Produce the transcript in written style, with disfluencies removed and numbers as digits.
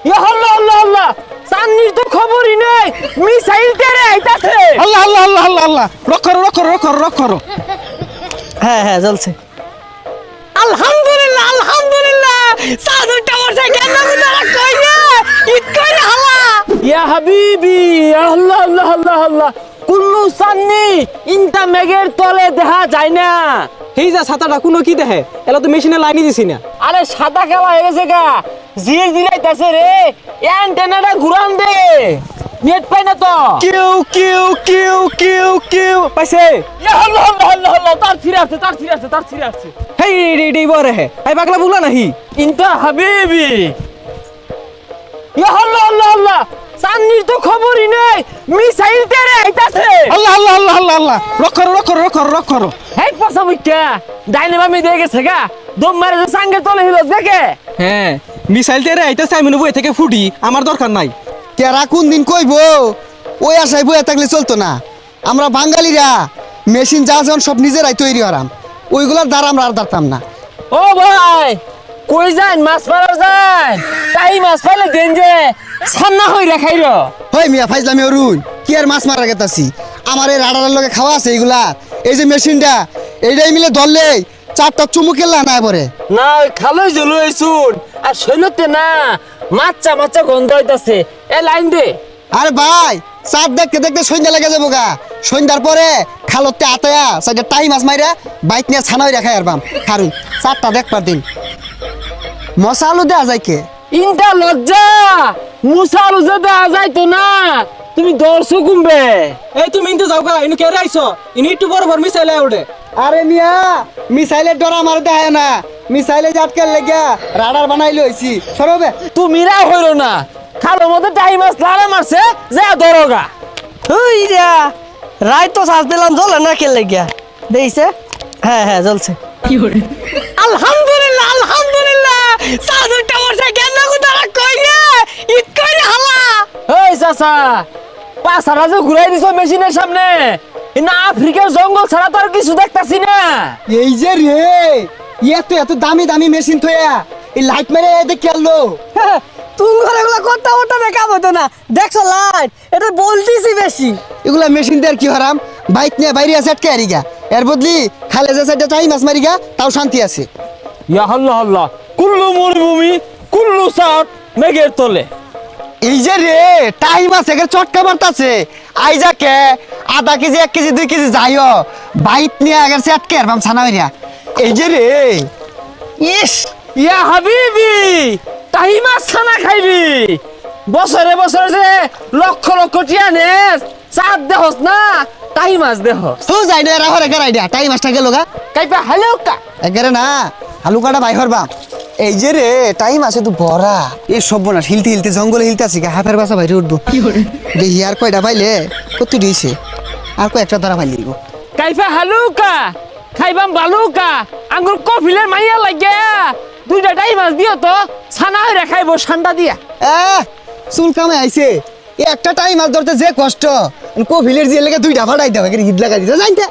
ইয়া আল্লাহ আল্লাহ আল্লাহ সান্নির তো খবরই নেই মিসাইল তেরে আইতাছে। আল্লাহ আল্লাহ আল্লাহ আল্লাহ আল্লাহ রক করো। হ্যাঁ হ্যাঁ চলছে। আলহামদুলিল্লাহ আলহামদুলিল্লাহ সাদু টাওয়ার থেকে কেন গুজারা কই রে ঈদ কই হালা ইয়া হাবিবি আল্লাহ আল্লাহ আল্লাহ আল্লাহ কুল্লু সান্নি ইনতা মেঘের তলে দেখা যায় না। এই যা ছাতাটা কোনো কি দেখে এলা তো মেশিনে লাইনই দিছি না। আরে সাদা কালা হয়ে গেছে গা জিয়ে জিলাইতাছে রে অ্যান্টেনাটা ঘুরান দে নেট পাই না তো। কিউ পাইছে। ইয়া আল্লাহ আল্লাহ আল্লাহ আল্লাহ তার ফিরে আসছে হেই রেডি বরে হে আই পাগলা বুগলা নাহি। ইনতা হাবিবি ইয়া আল্লাহ আল্লাহ আল্লাহ সান্নির তো খবরই নেই মিসাইল তেরে আইতাছে। আল্লাহ আল্লাহ আল্লাহ আল্লাহ আল্লাহ রক করো। হেই পছা বুইটা ডাইনে বামে দিয়ে গেছে গা দম মারে যে সাঙ্গে তলে হিলো দেখে। হ্যাঁ মিসাইল তেরে আইতাছে আমি বই থেকে ফুটি আমার দরকার নাই। কেরা কোন দিন কইব ওই আশায় বইয়া থাকলে চলতো না। আমরা বাঙালিরা মেশিন যা যখন সব নিজেরাই তৈরি হরাম ওইগুলোর দ্বারা আমরা আর দাঁড়তাম না। ও ভাই কই যান মাছ মারা যান তাই মাছ পাইলে দেন যে সান্না হই রাখাই র। হই মিয়া ফাইজলামি অরুণ কি আর মাছ মারা গেতাছি আমার এই রাডারের লগে খাওয়া আছে এইগুলা। এই যে মেশিনটা এইটাই মিলে ধরলে চারটা চুমুকের না পরে না ওই খালই জল হইছুন আর শৈলতে না মাচ্চা গন্ধ হইতাছে এ লাইন দে। আরে ভাই চাপ দেখতে দেখতে সন্ধ্যা লেগে যাবো গা। সন্ধ্যার পরে খালতে আতায়া সাইডে টাই মাছ মাইরা বাইক নিয়ে ছানাই রাখাই আর বাম কারণ চারটা দেখবার দিন মশা আলু দেওয়া যায় কে ইনটা লজ্জা মুসাল যে দেয়া যাইতো না তুমি দর্শক কুমবে। এই তুমি ইনতে যাও গা ইনু কেরে আইছো ইনি একটু বড় মিসাইল আই ওঠে। আরে মিয়া মিসাইলের ডর আমার দেখায় না মিসাইলে জাটকার লেগা রাডার বানাই লইছি সরবে। তুমিরা হইরো না খালোর মধ্যে টাই মাছ লাড়া মারছে যা দরগা। ওই যা রাই তো শ্বাস দিলাম জ্বলে না কে লেগিয়া দেইছে। হ্যাঁ হ্যাঁ চলছে। আলহামদুলিল্লাহ আলহামদুলিল্লাহ সাদু টাওয়ার থেকে কেন গুজারা কই রে ঈদ কই হালা। এই চাচা পাছারা যে ঘুরাই দিছো মেশিনের সামনে না আফ্রিকার জঙ্গল ছাড়া তো আর কিছু দেখতাছি না। এই যে রে এত দামি দামি মেশিন থয়া এই লাইট মেরে দেখি আলো তুমি এগুলো কথা ওটা দেখা হতো না দেখছো লাইট এটা বলতিছি বেশি। এগুলা মেশিন দিয়ে আর কি হারাম বাইক নিয়ে বাইরে আছে আটকে আরিগা এর বদলি খালে যে সাইডে টাই মাছ মারিগা তাও শান্তি আছে। ইয়া আল্লাহ আল্লাহ কুল্লু মরুভূমি কুল্লু সাত মেঘের তলে। এই যে রে টাই মাছ এর চটকা বার্তাছে আইজা কে আধা কেজি 1 কেজি 2 কেজি যাইও বাইক নিয়ে আগের সে আটকে আর বাম ছানা হইরা এই যে রে ইস ইয়া হাবিবি তাই মাছ ছানা খাইবি বছরে বছরে যে লক্ষ লক্ষ টিয়া নেস চাঁদ দেহস না তাই মাছ দেহ তো যাই না রাহর এগার আইডিয়া টাই মাছটা গেল গা কাইপা হ্যালো কা এগারে না আলু কাটা বাই হরবা এই যে রে টাইম আছে তো বড়া এই সব না হিলতে হিলতে জঙ্গলে হিলতে আছে হাফের বাসা বাইরে উঠবো দেখি আর কয়টা পাইলে কত দিয়েছে আর কয়েকটা ধরা পাইলে দিব কাইপা হ্যালো কা খাইবাম বালু কা আঙ্গুর কফিলের মাইয়া লাগে দুইটা টাই মাছ দিও তো ছানা হইরা খাইবো ঠান্ডা দিয়া। চুল কামে আইছে একটা টাইম মাছ ধরতে যে কষ্ট কফিলের যে লেগে 2টা ফাটাই দেবে ঈদ লাগাই দিতে জানতে।